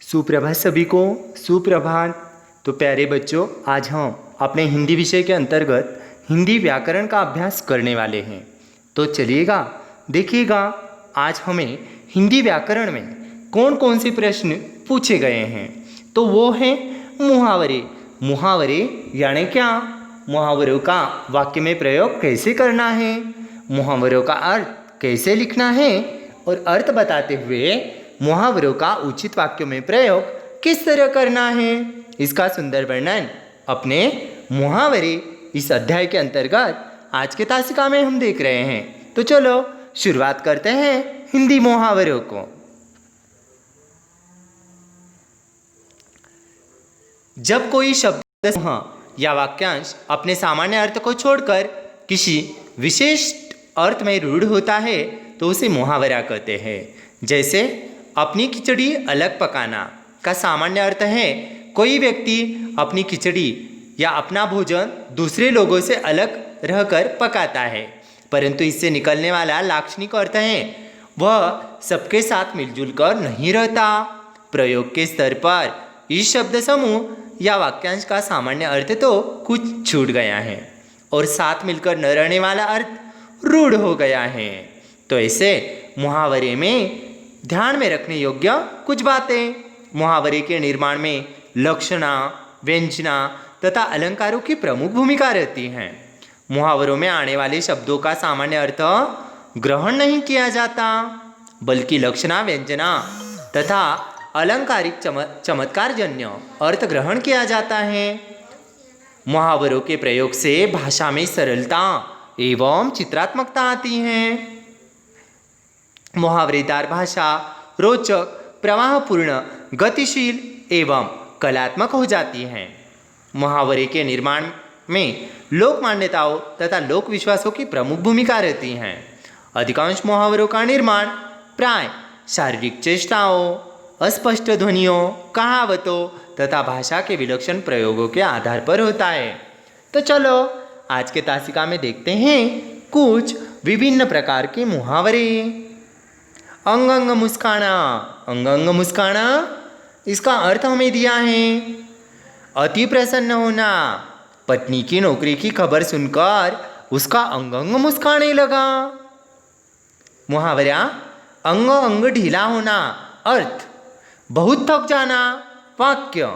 सुप्रभात सभी को। सुप्रभात। तो प्यारे बच्चों, आज हम अपने हिंदी विषय के अंतर्गत हिंदी व्याकरण का अभ्यास करने वाले हैं। तो चलिएगा, देखिएगा आज हमें हिंदी व्याकरण में कौन कौन से प्रश्न पूछे गए हैं। तो वो हैं मुहावरे। मुहावरे यानी क्या, मुहावरों का वाक्य में प्रयोग कैसे करना है, मुहावरों का अर्थ कैसे लिखना है और अर्थ बताते हुए मुहावरों का उचित वाक्यों में प्रयोग किस तरह करना है, इसका सुंदर वर्णन अपने मुहावरे इस अध्याय के अंतर्गत आज के तासिका में हम देख रहे हैं। तो चलो शुरुआत करते हैं हिंदी मुहावरों को। जब कोई शब्द या वाक्यांश अपने सामान्य अर्थ को छोड़कर किसी विशेष अर्थ में रूढ़ होता है तो उसे मुहावरा कहते हैं। जैसे अपनी खिचड़ी अलग पकाना का सामान्य अर्थ है कोई व्यक्ति अपनी खिचड़ी या अपना भोजन दूसरे लोगों से अलग रहकर पकाता है, परंतु इससे निकलने वाला लाक्षणिक अर्थ है वह सबके साथ मिलजुल कर नहीं रहता। प्रयोग के स्तर पर इस शब्द समूह या वाक्यांश का सामान्य अर्थ तो कुछ छूट गया है और साथ मिलकर न रहने वाला अर्थ रूढ़ हो गया है। तो ऐसे मुहावरे में ध्यान में रखने योग्य कुछ बातें। मुहावरे के निर्माण में लक्षणा, व्यंजना तथा अलंकारों की प्रमुख भूमिका रहती है। मुहावरों में आने वाले शब्दों का सामान्य अर्थ ग्रहण नहीं किया जाता, बल्कि लक्षणा, व्यंजना तथा अलंकारिक चमत्कारजन्य अर्थ ग्रहण किया जाता है। मुहावरों के प्रयोग से भाषा में सरलता एवं चित्रात्मकता आती है। मुहावरेदार भाषा रोचक, प्रवाहपूर्ण, गतिशील एवं कलात्मक हो जाती है। मुहावरे के निर्माण में लोक मान्यताओं तथा लोक विश्वासों की प्रमुख भूमिका रहती है। अधिकांश मुहावरों का निर्माण प्राय शारीरिक चेष्टाओं, अस्पष्ट ध्वनियों, कहावतों तथा भाषा के विलक्षण प्रयोगों के आधार पर होता है। तो चलो आज के तासिका में देखते हैं कुछ विभिन्न प्रकार के मुहावरे। अंग अंग मुस्काना। अंग अंग मुस्काना, इसका अर्थ हमें दिया है अति प्रसन्न होना। पत्नी की नौकरी की खबर सुनकर उसका अंग अंग मुस्काने लगा। मुहावरा अंग अंग ढीला होना, अर्थ बहुत थक जाना। वाक्य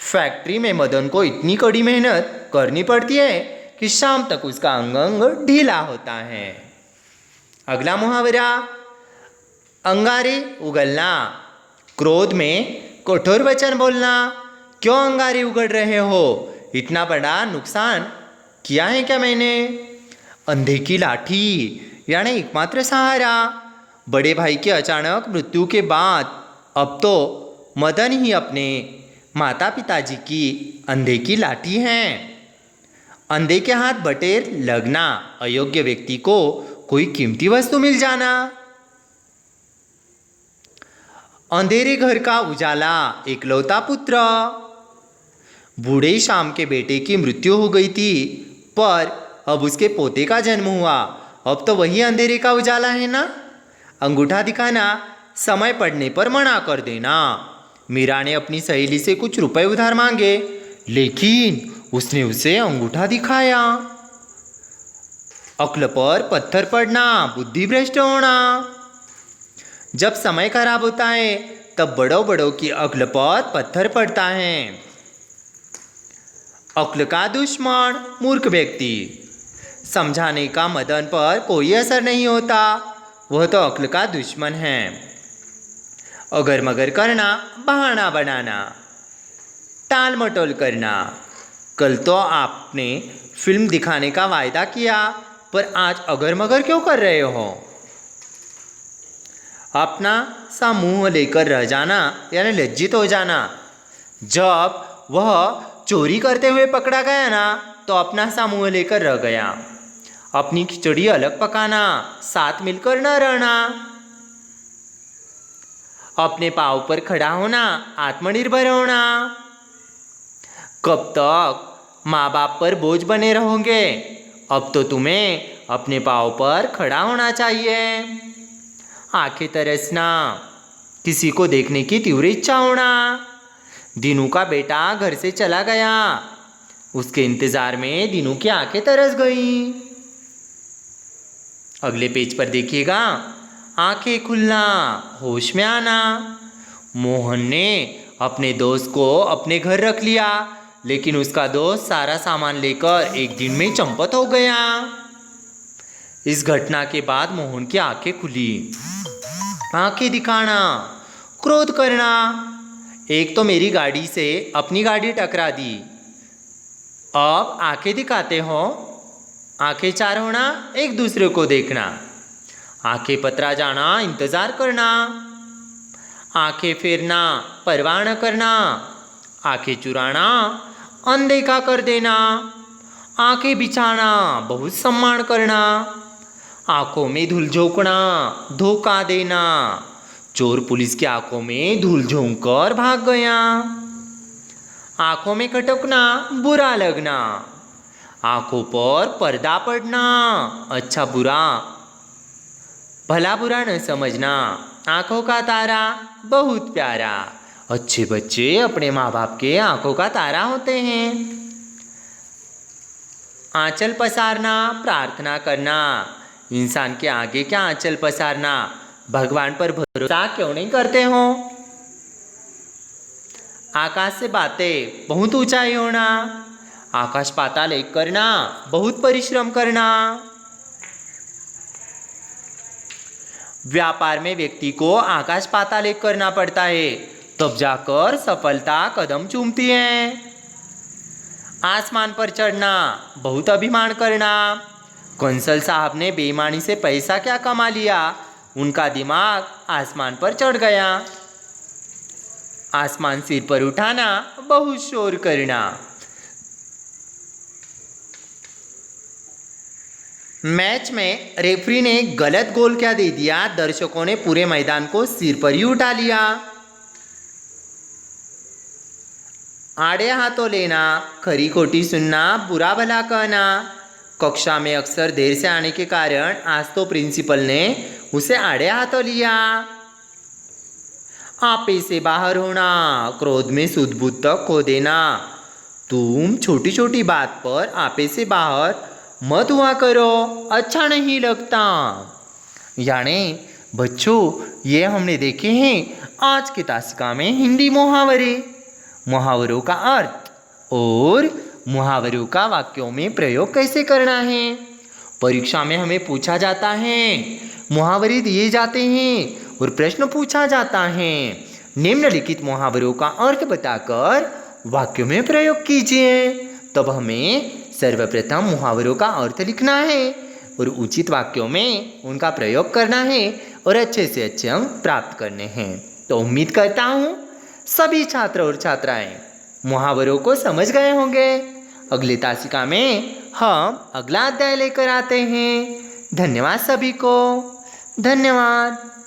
फैक्ट्री में मदन को इतनी कड़ी मेहनत करनी पड़ती है कि शाम तक उसका अंग अंग ढीला होता है। अगला मुहावरा अंगारे उगलना। क्रोध में कठोर वचन बोलना। क्यों अंगारे उगल रहे हो, इतना बड़ा नुकसान किया है क्या मैंने। अंधे की लाठी यानी एकमात्र सहारा। बड़े भाई की अचानक मृत्यु के बाद अब तो मदन ही अपने माता पिताजी की अंधे की लाठी हैं। अंधे के हाथ बटेर लगना, अयोग्य व्यक्ति को कोई कीमती वस्तु मिल जाना। अंधेरे घर का उजाला, एकलौता पुत्र। बूढ़े शाम के बेटे की मृत्यु हो गई थी पर अब उसके पोते का जन्म हुआ, अब तो वही अंधेरे का उजाला है ना। अंगूठा दिखाना, समय पड़ने पर मना कर देना। मीरा ने अपनी सहेली से कुछ रुपए उधार मांगे लेकिन उसने उसे अंगूठा दिखाया। अक्ल पर पत्थर पड़ना, बुद्धि भ्रष्ट होना। जब समय खराब होता है तब बड़ों बड़ों की अक्ल पर पत्थर पड़ता है। अक्ल का दुश्मन मूर्ख व्यक्ति। समझाने का मदन पर कोई असर नहीं होता, वह तो अक्ल का दुश्मन है। अगर मगर करना, बहाना बनाना। टाल मटोल करना। कल तो आपने फिल्म दिखाने का वायदा किया पर आज अगर मगर क्यों कर रहे हो। अपना सा मुंह लेकर रह जाना यानी लज्जित हो जाना। जब वह चोरी करते हुए पकड़ा गया ना तो अपना सा मुंह लेकर रह गया। अपनी खिचड़ी अलग पकाना, साथ मिलकर न रहना। अपने पाँव पर खड़ा होना, आत्मनिर्भर होना। कब तक माँ बाप पर बोझ बने रहोगे, अब तो तुम्हें अपने पाँव पर खड़ा होना चाहिए। आंखें तरसना, किसी को देखने की तीव्र इच्छा होना। दीनू का बेटा घर से चला गया। उसके इंतजार में दीनू की आंखें तरस गईं। अगले पेज पर देखिएगा, आंखें खुलना, होश में आना। मोहन ने अपने दोस्त को अपने घर रख लिया, लेकिन उसका दोस्त सारा सामान लेकर एक दिन में चंपत हो गया। इस घटना के बाद मोहन की आंखें खुली। आंखें दिखाना, क्रोध करना। एक तो मेरी गाड़ी से अपनी गाड़ी टकरा दी, अब आंखें दिखाते हो। आंखें चार होना, एक दूसरे को देखना। आंखें पतरा जाना, इंतजार करना। आंखें फेरना, परवाह न करना। आंखें चुराना, अनदेखा कर देना। आंखें बिछाना, बहुत सम्मान करना। आंखों में धूल झोंकना, धोखा देना। चोर पुलिस की आंखों में धूल झोंक कर भाग गया। आंखों में खटकना, बुरा लगना। आंखों पर पर्दा पड़ना, अच्छा बुरा, भला बुरा न समझना। आंखों का तारा बहुत प्यारा। अच्छे बच्चे अपने माँ बाप के आंखों का तारा होते हैं। आंचल पसारना, प्रार्थना करना। इंसान के आगे क्या आंचल पसारना, भगवान पर भरोसा क्यों नहीं करते हो। आकाश से बातें, बहुत ऊंचाई होना। आकाश पाताल एक करना, बहुत परिश्रम करना। व्यापार में व्यक्ति को आकाश पाताल एक करना पड़ता है, तब जाकर सफलता कदम चूमती है। आसमान पर चढ़ना, बहुत अभिमान करना। कंसल साहब ने बेईमानी से पैसा क्या कमा लिया, उनका दिमाग आसमान पर चढ़ गया। आसमान सिर पर उठाना, बहुत शोर करना। मैच में रेफरी ने गलत गोल क्या दे दिया, दर्शकों ने पूरे मैदान को सिर पर ही उठा लिया। आड़े हाथों लेना, खरी खोटी सुनना, बुरा भला कहना। कक्षा में अक्सर देर से आने के कारण आज तो प्रिंसिपल ने उसे आड़े हाथों लिया। आपे से बाहर होना, क्रोध में सुध-बुध तक खो देना। तुम छोटी छोटी बात पर आपे से बाहर मत हुआ करो, अच्छा नहीं लगता। यानी बच्चों, ये हमने देखे हैं आज की तासिका में हिंदी मुहावरे, मुहावरों का अर्थ और मुहावरों का वाक्यों में प्रयोग कैसे करना है। परीक्षा में हमें पूछा जाता है, मुहावरे दिए जाते हैं और प्रश्न पूछा जाता है। निम्नलिखित मुहावरों का अर्थ बताकर वाक्यों में प्रयोग कीजिए। तब हमें सर्वप्रथम मुहावरों का अर्थ लिखना है और उचित वाक्यों में उनका प्रयोग करना है और अच्छे से अच्छे अंक प्राप्त करने हैं। तो उम्मीद करता हूँ सभी छात्र और छात्राएं मुहावरों को समझ गए होंगे। अगली तासिका में हम अगला अध्याय लेकर आते हैं। धन्यवाद सभी को, धन्यवाद।